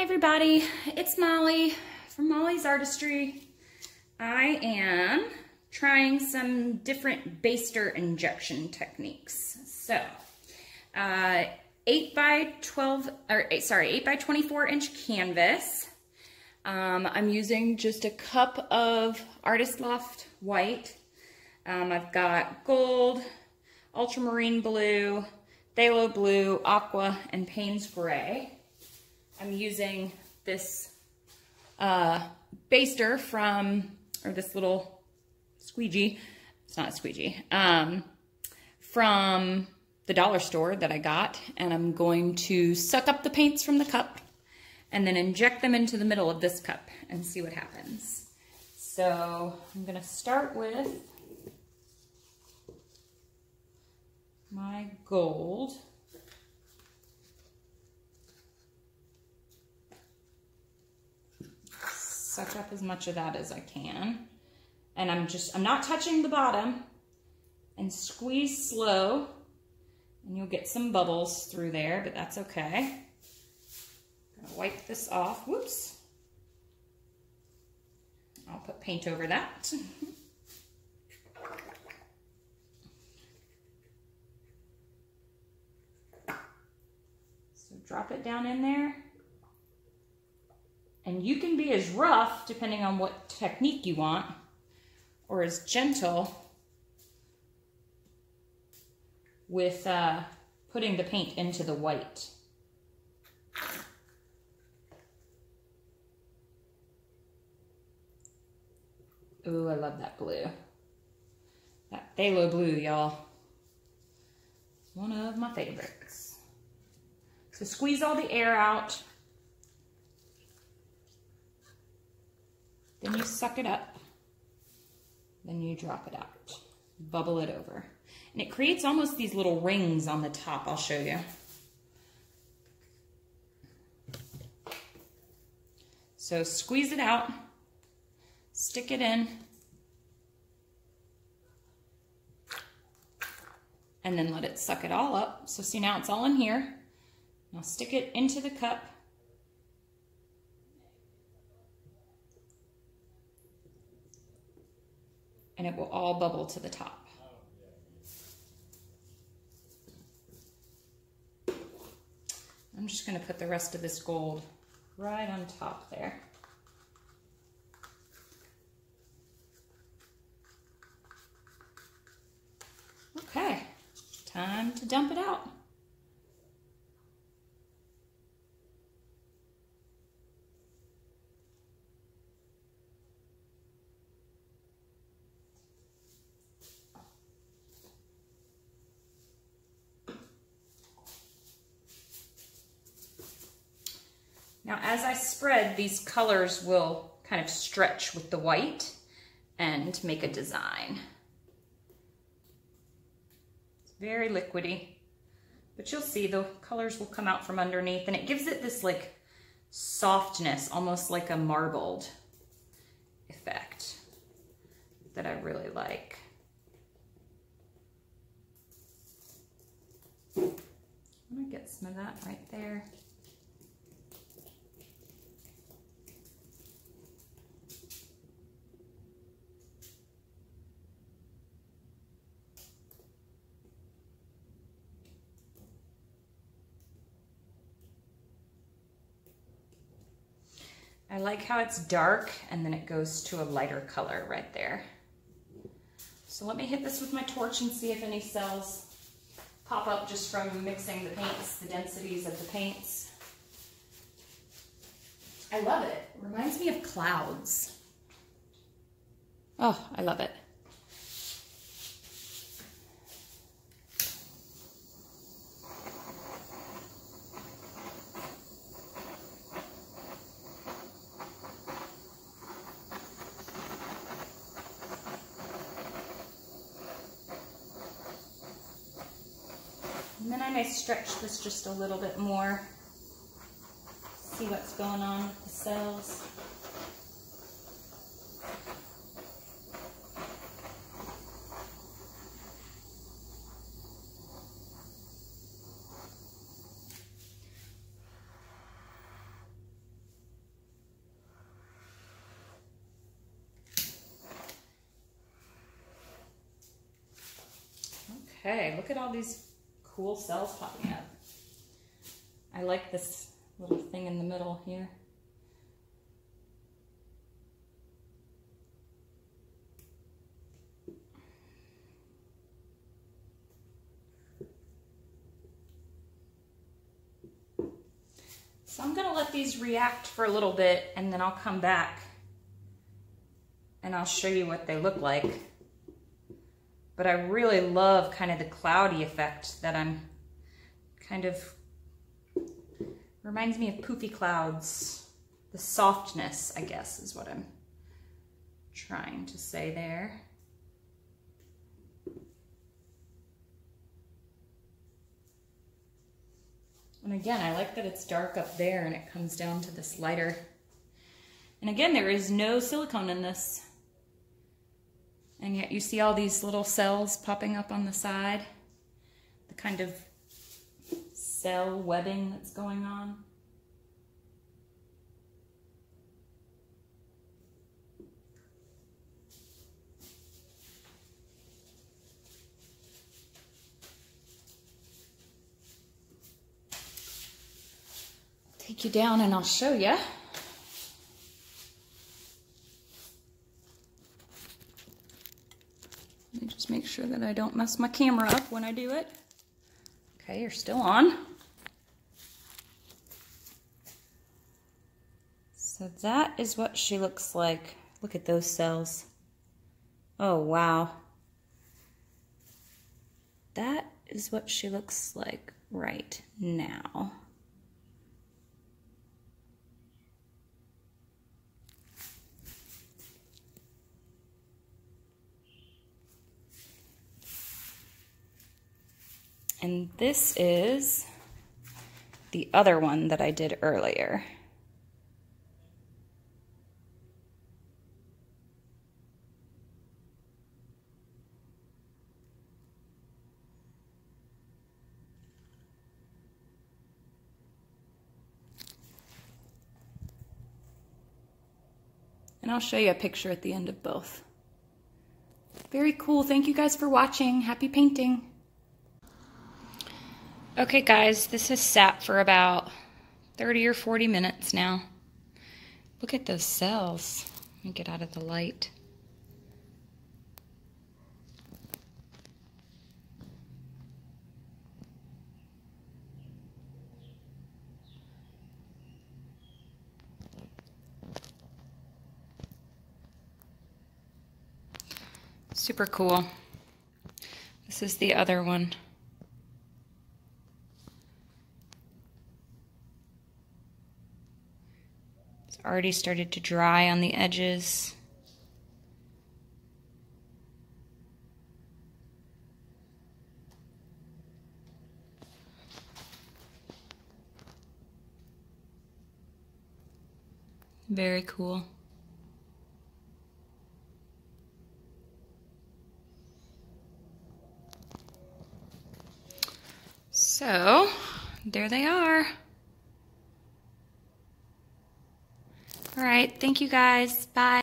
everybody, it's Molly from Molly's Artistry. I am trying some different Baster injection techniques. So, 8 by 24 inch canvas. I'm using just a cup of Artist Loft white. I've got gold, ultramarine blue, phthalo blue, aqua, and paynes gray. I'm using this Baster from, or this little squeegee, it's not a squeegee, from the dollar store that I got, and I'm going to suck up the paints from the cup and then inject them into the middle of this cup and see what happens. So I'm going to start with my gold. Suck up as much of that as I can. And I'm not touching the bottom, and squeeze slow, and you'll get some bubbles through there, but that's okay. I'm gonna wipe this off. Whoops. I'll put paint over that. So drop it down in there. And you can be as rough, depending on what technique you want, or as gentle with putting the paint into the white. Ooh, I love that blue. That phthalo blue, y'all. One of my favorites. So squeeze all the air out. Then you suck it up, then you drop it out, bubble it over. And it creates almost these little rings on the top. I'll show you. So squeeze it out, stick it in, and then let it suck it all up. So see, now it's all in here. Now stick it into the cup. And it will all bubble to the top. I'm just going to put the rest of this gold right on top there. Okay, time to dump it out. Now, as I spread, these colors will kind of stretch with the white and make a design. It's very liquidy, but you'll see the colors will come out from underneath, and it gives it this like softness, almost like a marbled effect that I really like. I'm gonna get some of that right there. I like how it's dark and then it goes to a lighter color right there. So let me hit this with my torch and see if any cells pop up just from mixing the paints, the densities of the paints. I love it. It reminds me of clouds. Oh, I love it. And then I may stretch this just a little bit more, see what's going on with the cells. Okay, look at all these cool cells popping up. I like this little thing in the middle here. So I'm gonna let these react for a little bit and then I'll come back and I'll show you what they look like. But I really love kind of the cloudy effect that I'm kind of, reminds me of poofy clouds. The softness, I guess, is what I'm trying to say there. And again, I like that it's dark up there and it comes down to this lighter. And again, there is no silicone in this. And yet you see all these little cells popping up on the side. The kind of cell webbing that's going on. Take you down and I'll show you. Let me just make sure that I don't mess my camera up when I do it. Okay, you're still on. So that is what she looks like. Look at those cells. Oh, wow. That is what she looks like right now. And this is the other one that I did earlier. And I'll show you a picture at the end of both. Very cool. Thank you guys for watching. Happy painting. Okay guys, this has sat for about 30 or 40 minutes now. Look at those cells. Let me get out of the light. Super cool. This is the other one. Already started to dry on the edges. Very cool. So, there they are. All right, thank you guys. Bye.